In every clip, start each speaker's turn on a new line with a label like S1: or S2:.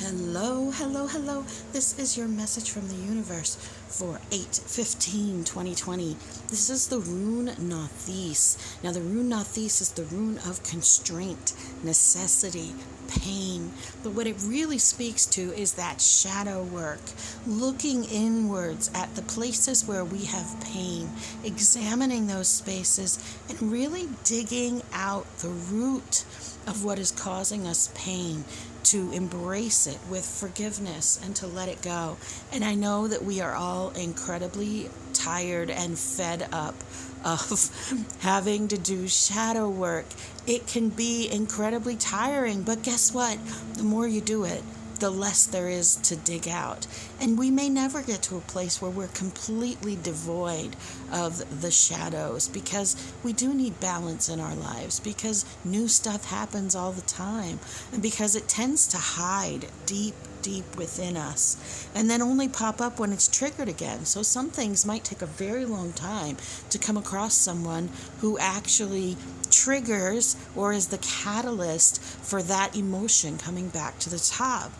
S1: Hello, hello, hello. This is your message from the universe for 8/15/2020. This is the rune Nathis. Now, the rune Nathis is the rune of constraint, necessity, pain. But what it really speaks to is that shadow work, looking inwards at the places where we have pain, examining those spaces, and really digging out the root of what is causing us pain, to embrace it with forgiveness and to let it go. And I know that we are all incredibly tired and fed up of having to do shadow work. It can be incredibly tiring, but guess what? The more you do it, the less there is to dig out. And we may never get to a place where we're completely devoid of the shadows, because we do need balance in our lives, because new stuff happens all the time, and because it tends to hide deep within us and then only pop up when it's triggered again. So some things might take a very long time to come across someone who actually triggers or is the catalyst for that emotion coming back to the top.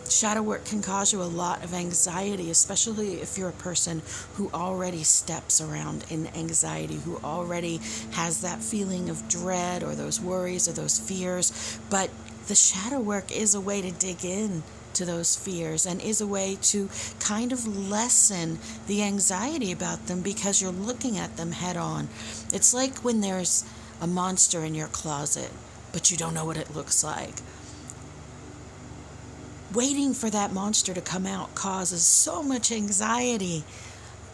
S1: Shadow work can cause you a lot of anxiety, especially if you're a person who already steps around in anxiety, who already has that feeling of dread or those worries or those fears. But the shadow work is a way to dig in to those fears and is a way to kind of lessen the anxiety about them, because you're looking at them head on. It's like when there's a monster in your closet, but you don't know what it looks like. Waiting for that monster to come out causes so much anxiety.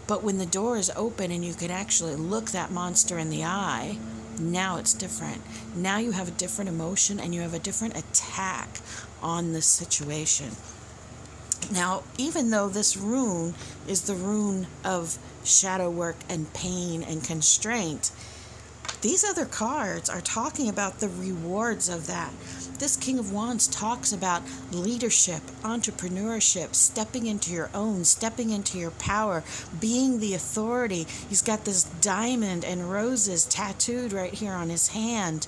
S1: But when the door is open and you can actually look that monster in the eye, now it's different. Now you have a different emotion and you have a different attack on the situation. Now, even though this rune is the rune of shadow work and pain and constraint, these other cards are talking about the rewards of that. This King of Wands talks about leadership, entrepreneurship, stepping into your own, stepping into your power, being the authority. He's got this diamond and roses tattooed right here on his hand.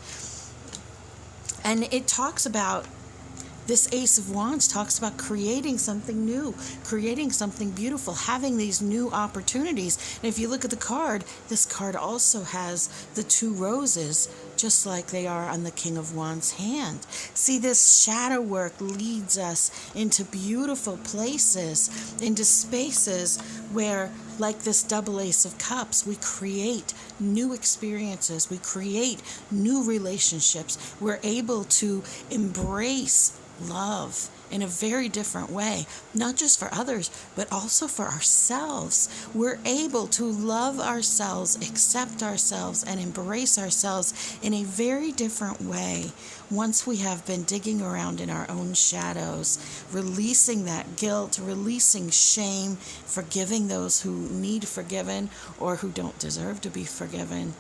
S1: And it talks about, this Ace of Wands talks about creating something new, creating something beautiful, having these new opportunities. And if you look at the card, this card also has the two roses, just like they are on the King of Wands' hand. See, this shadow work leads us into beautiful places, into spaces where, like this double Ace of Cups, we create new experiences, we create new relationships. We're able to embrace love in a very different way, not just for others, but also for ourselves. We're able to love ourselves, accept ourselves, and embrace ourselves in a very different way once we have been digging around in our own shadows, releasing that guilt, releasing shame, forgiving those who need forgiven or who don't deserve to be forgiven.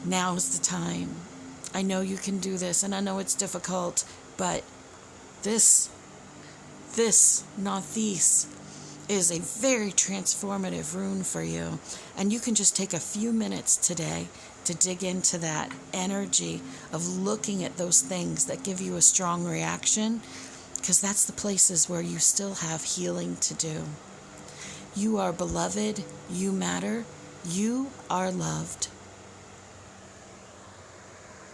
S1: Now is the time. I know you can do this, and I know it's difficult, but this Nathis is a very transformative rune for you. And you can just take a few minutes today to dig into that energy of looking at those things that give you a strong reaction, because that's the places where you still have healing to do. You are beloved, you matter, you are loved.